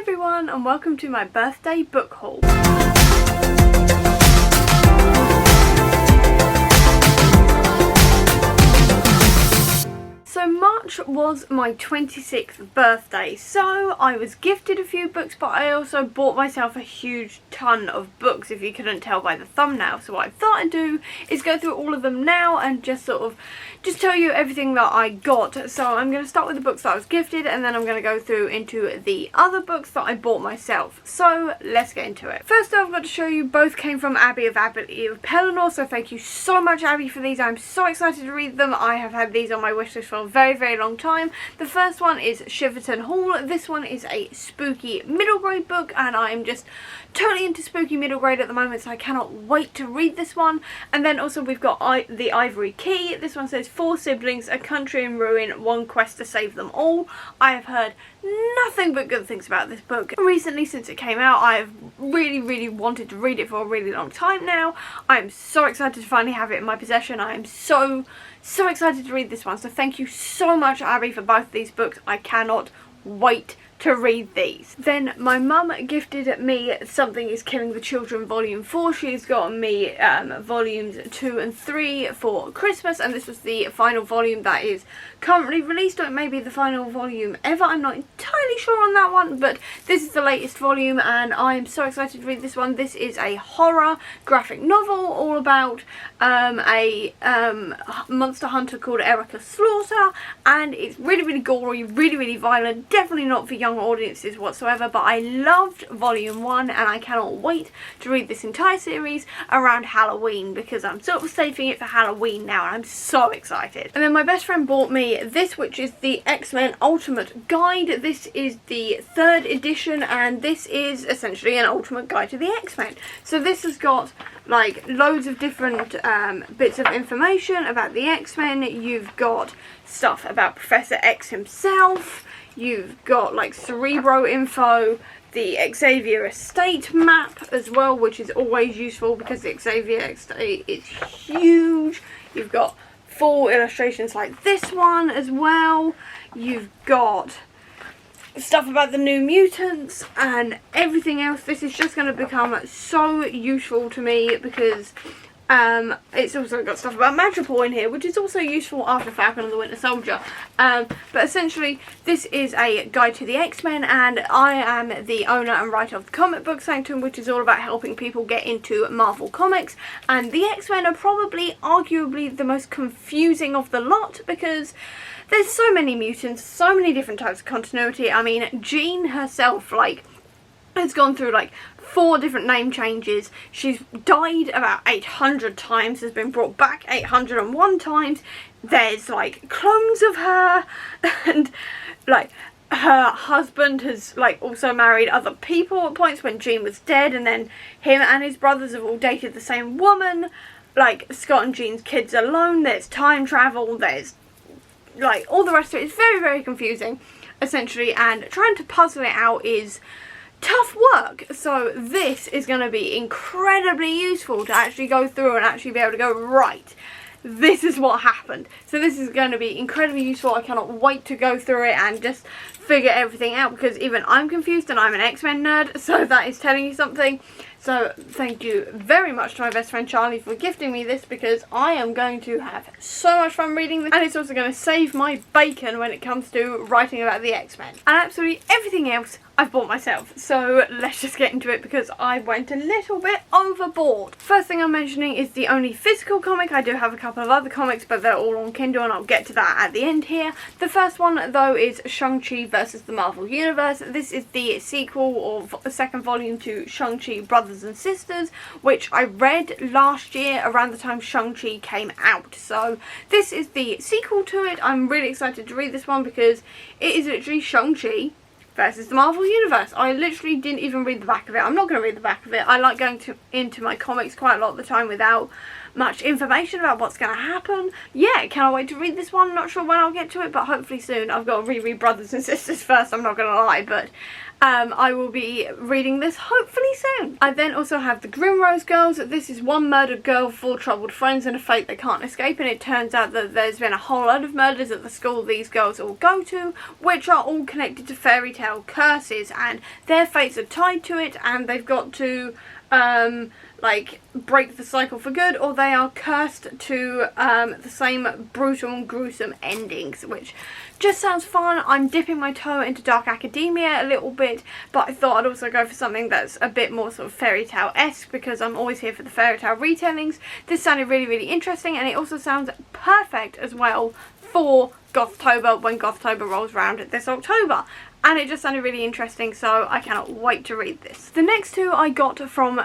everyone and welcome to my birthday book haul. So March was my 26th birthday, so I was gifted a few books, but I also bought myself a huge ton of books, if you couldn't tell by the thumbnail. So what I thought I'd do is go through all of them now and just tell you everything that I got. So I'm going to start with the books that I was gifted, and then I'm going to go through into the other books that I bought myself. So let's get into it. First I've got to show you, both came from Abby of Pelennor, so thank you so much, Abby, for these. I'm so excited to read them. I have had these on my wishlist for a very long time. The first one is Shiverton Hall. This one is a spooky middle grade book, and I am just totally into spooky middle grade at the moment, so I cannot wait to read this one. And then also we've got The Ivory Key. This one says 4 siblings, a country in ruin, one quest to save them all. I have heard nothing but good things about this book. Recently, since it came out, I have really wanted to read it for a really long time now. I am so excited to finally have it in my possession. I am so excited to read this one, so thank you so much, Abby, for both these books. I cannot wait to read these. Then my mum gifted me Something is Killing the Children Volume 4. She's got me volumes 2 and 3 for Christmas, and this was the final volume that is currently released, or it may be the final volume ever. I'm not entirely sure on that one, but this is the latest volume and I am so excited to read this one. This is a horror graphic novel all about a monster hunter called Erica Slaughter, and it's really gory, really violent, definitely not for young audiences whatsoever, but I loved volume 1 and I cannot wait to read this entire series around Halloween, because I'm sort of saving it for Halloween now and I'm so excited. And then my best friend bought me this, which is the Xmen Ultimate Guide. This is the 3rd edition and this is essentially an ultimate guide to the X-Men. So this has got like loads of different bits of information about the X-Men. You've got stuff about Professor X himself. You've got like Cerebro info, the Xavier estate map as well, which is always useful because the Xavier estate is huge. You've got full illustrations like this one as well. You've got stuff about the New Mutants and everything else. This is just going to become so useful to me because it's also got stuff about Madripoor in here, which is also useful after Falcon and the Winter Soldier. But essentially, this is a guide to the X-Men, and I am the owner and writer of the Comic Book Sanctum, which is all about helping people get into Marvel Comics. And the X-Men are probably, arguably, the most confusing of the lot, because there's so many mutants, so many different types of continuity. I mean, Jean herself, like, has gone through like 4 different name changes. She's died about 800 times, has been brought back 801 times. There's like clones of her, and like her husband has like also married other people at points when Jean was dead, and then him and his brothers have all dated the same woman. Like Scott and Jean's kids alone. There's time travel, there's like all the rest of it. It's very confusing essentially, and trying to puzzle it out is tough work. So this is going to be incredibly useful to actually go through and actually be able to go, right, this is what happened. So this is going to be incredibly useful. I cannot wait to go through it and just figure everything out, because even I'm confused and I'm an X-Men nerd, so that is telling you something. So thank you very much to my best friend Charlie for gifting me this, because I am going to have so much fun reading this, and it's also going to save my bacon when it comes to writing about the X-Men. And absolutely everything else I've bought myself. So let's just get into it, because I went a little bit overboard. First thing I'm mentioning is the only physical comic. I do have a couple of other comics, but they're all on Kindle, and I'll get to that at the end here. The first one though is ShangChi versus the Marvel Universe. This is the sequel or the 2nd volume to ShangChi Brothers and Sisters, which I read last year around the time ShangChi came out. So this is the sequel to it. I'm really excited to read this one because it is literally ShangChi versus the Marvel Universe. I literally didn't even read the back of it. I'm not going to read the back of it. I like going into my comics quite a lot of the time without much information about what's going to happen. Yeah, cannot wait to read this one. Not sure when I'll get to it, but hopefully soon. I've got to reread Brothers and Sisters first, I'm not going to lie, but I will be reading this hopefully soon. I then also have the Grimrose Girls. This is one murdered girl, 4 troubled friends, and a fate they can't escape, and it turns out that there's been a whole lot of murders at the school these girls all go to, which are all connected to fairy tale curses, and their fates are tied to it, and they've got to like break the cycle for good, or they are cursed to the same brutal and gruesome endings, which just sounds fun. I'm dipping my toe into dark academia a little bit, but I thought I'd also go for something that's a bit more sort of fairy tale-esque, because I'm always here for the fairy tale retellings. This sounded really, really interesting, and it also sounds perfect as well for Gothtober when Gothtober rolls around this October. And it just sounded really interesting, so I cannot wait to read this. The next two I got from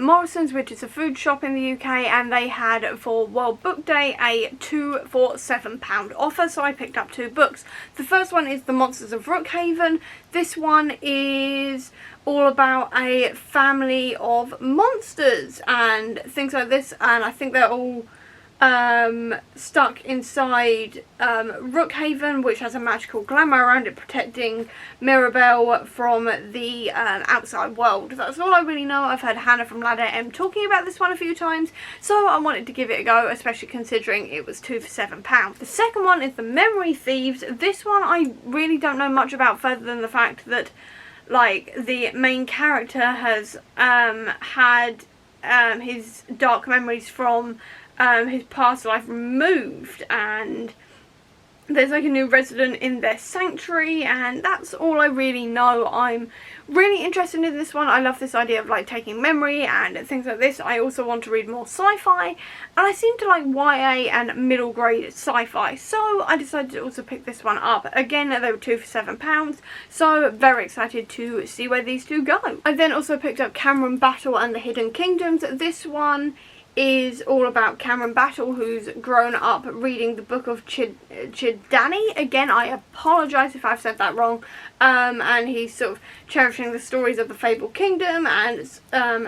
Morrison's, which is a food shop in the UK, and they had for World Book Day a 2 for £7 offer, so I picked up 2 books. The first one is The Monsters of Rookhaven. This one is all about a family of monsters and things like this, and I think they're all stuck inside Rookhaven, which has a magical glamour around it, protecting Mirabelle from the outside world. That's all I really know. I've heard Hannah from Ladder M talking about this one a few times, so I wanted to give it a go, especially considering it was 2 for £7. The second one is the Memory Thieves. This one I really don't know much about, further than the fact that like the main character has had his dark memories from his past life removed, and there's like a new resident in their sanctuary, and that's all I really know. I'm really interested in this one. I love this idea of like taking memory and things like this. I also want to read more sci-fi, and I seem to like YA and middle grade sci-fi, so I decided to also pick this one up. Again, they were 2 for £7, so very excited to see where these two go. I then also picked up Cameron Battle and the Hidden Kingdoms. This one is all about Cameron Battle, who's grown up reading the Book of Chidani. Again, I apologise if I've said that wrong. And he's sort of cherishing the stories of the Fabled Kingdom and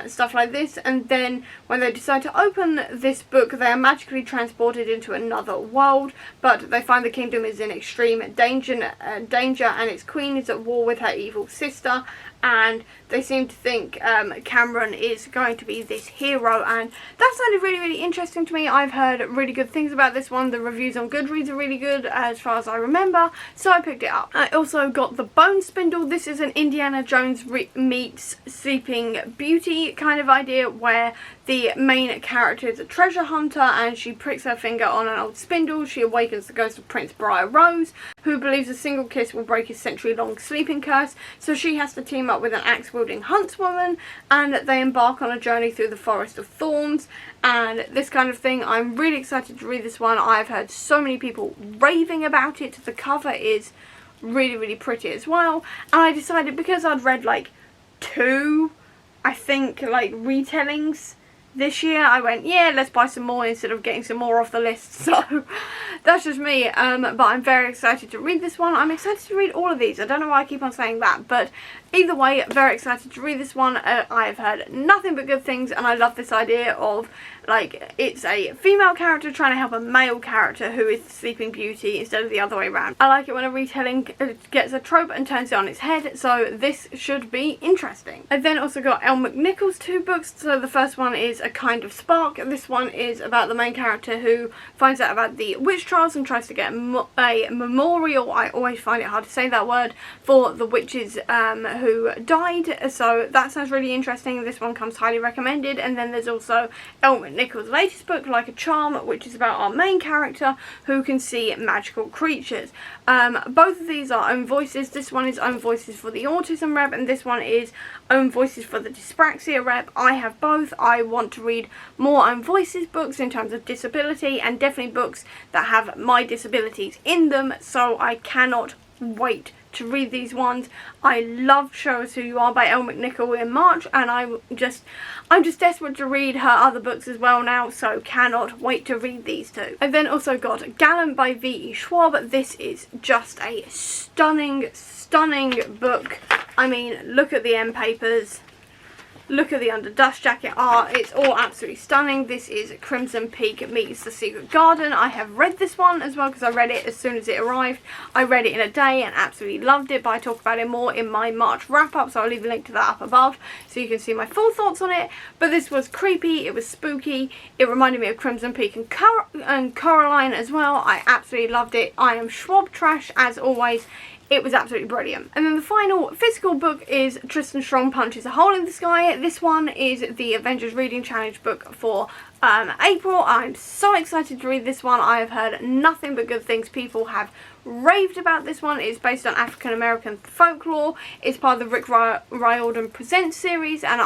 stuff like this. And then when they decide to open this book, they are magically transported into another world. But they find the kingdom is in extreme danger, and its queen is at war with her evil sister. And they seem to think Cameron is going to be this hero, and that sounded really, really interesting to me. I've heard really good things about this one. The reviews on Goodreads are really good as far as I remember, so I picked it up. I also got the Bone Spindle. This is an Indiana Jones meets Sleeping Beauty kind of idea, where the main character is a treasure hunter, and she pricks her finger on an old spindle. She awakens the ghost of Prince Briar Rose, who believes a single kiss will break his century-long sleeping curse, so she has to team up with an axe-wielding huntswoman, and they embark on a journey through the Forest of Thorns, and this kind of thing. I'm really excited to read this one. I've heard so many people raving about it. The cover is really, really pretty as well, and I decided, because I'd read like 2, I think, like retellings this year, I went, yeah, let's buy some more instead of getting some more off the list. So that's just me, but I'm very excited to read this one. I'm excited to read all of these. I don't know why I keep on saying that, but either way, very excited to read this one. I've heard nothing but good things, and I love this idea of, like, it's a female character trying to help a male character who is the Sleeping Beauty instead of the other way around. I like it when a retelling gets a trope and turns it on its head, so this should be interesting. I then also got Elle McNichol's 2 books. So the first one is A Kind of Spark. This one is about the main character who finds out about the witch trials and tries to get a memorial, I always find it hard to say that word, for the witches who died. So that sounds really interesting. This one comes highly recommended. And then there's also Elle McNichol's latest book, Like a Charm, which is about our main character who can see magical creatures. Both of these are own voices. This one is own voices for the autism rep, and this one is own voices for the dyspraxia rep. I have both. I want to read more own voices books in terms of disability, and definitely books that have my disabilities in them, so I cannot wait to read these ones. I loved Show Us Who You Are by Elle McNichol in March, and I'm just desperate to read her other books as well now, so cannot wait to read these 2. I then also got Gallant by V.E. Schwab. This is just a stunning, stunning book. I mean, look at the end papers. Look at the under dust jacket art. It's all absolutely stunning. This is Crimson Peak meets The Secret Garden. I have read this one as well because I read it as soon as it arrived. I read it in a day and absolutely loved it, but I talk about it more in my March wrap up, so I'll leave a link to that up above so you can see my full thoughts on it. But this was creepy, it was spooky, it reminded me of Crimson Peak and Coraline as well. I absolutely loved it. I am Schwab trash as always. It was absolutely brilliant. And then the final physical book is Tristan Strong Punches a Hole in the Sky. This one is the Avengers Reading Challenge book for April. I'm so excited to read this one. I have heard nothing but good things. People have raved about this one. It's based on African American folklore. It's part of the Rick Riordan Presents series, and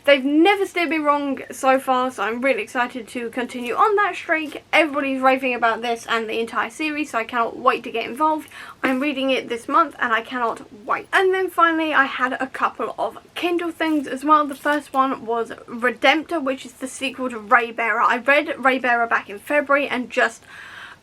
they've never steered me wrong so far, so I'm really excited to continue on that streak. Everybody's raving about this and the entire series, so I cannot wait to get involved. I'm reading it this month and I cannot wait. And then finally I had a couple of Kindle things as well. The first one was Redempter, which is the sequel to Raybearer. I read Raybearer back in February and just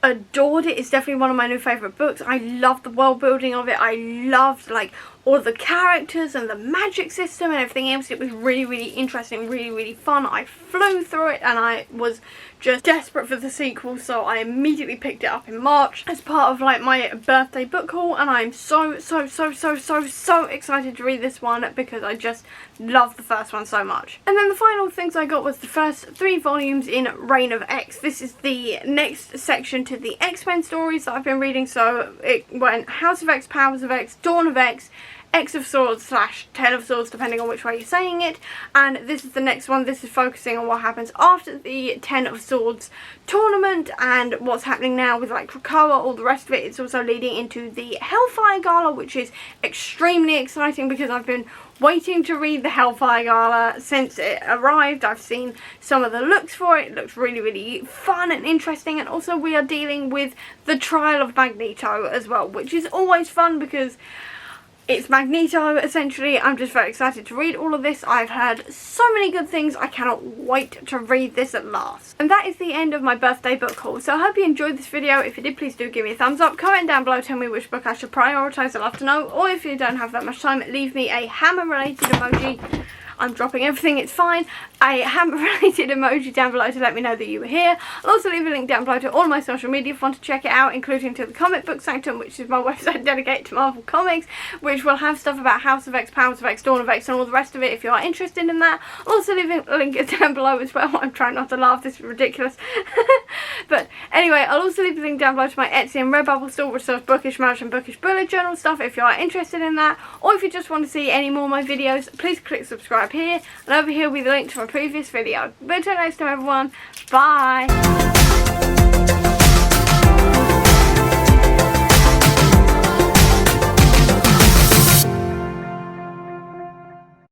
adored it. It's definitely one of my new favourite books. I loved the world building of it. I loved like all the characters and the magic system and everything else. It was really, really interesting, really, really fun. I flew through it and I was just desperate for the sequel, so I immediately picked it up in March as part of like my birthday book haul, and I'm so excited to read this one because I just love the first one so much. And then the final things I got was the first 3 volumes in Reign of X. This is the next section to the Xmen stories that I've been reading, so it went House of X, Powers of X, Dawn of X, X of Swords / Ten of Swords, depending on which way you're saying it, and this is the next one. This is focusing on what happens after the 10 of Swords tournament and what's happening now with like Krakoa, all the rest of it. It's also leading into the Hellfire Gala, which is extremely exciting because I've been waiting to read the Hellfire Gala since it arrived. I've seen some of the looks for it. It looks really, really fun and interesting, and also we are dealing with the trial of Magneto as well, which is always fun because it's Magneto, essentially. I'm just very excited to read all of this. I've heard so many good things. I cannot wait to read this at last. And that is the end of my birthday book haul. So I hope you enjoyed this video. If you did, please do give me a thumbs up. Comment down below, tell me which book I should prioritise. I'd love to know. Or if you don't have that much time, leave me a hammer-related emoji. I'm dropping everything, it's fine. A hammer-related emoji down below to let me know that you were here. I'll also leave a link down below to all my social media if you want to check it out, including to the Comic Book Sanctum, which is my website dedicated to Marvel Comics, which will have stuff about House of X, Powers of X, Dawn of X, and all the rest of it if you are interested in that. I'll also leave a link down below as well. I'm trying not to laugh, this is ridiculous. But anyway, I'll also leave a link down below to my Etsy and Redbubble store, which sells bookish merch and bookish bullet journal stuff if you are interested in that. Or if you just want to see any more of my videos, please click subscribe here, and over here will be the link to my previous video. But until next time everyone, bye!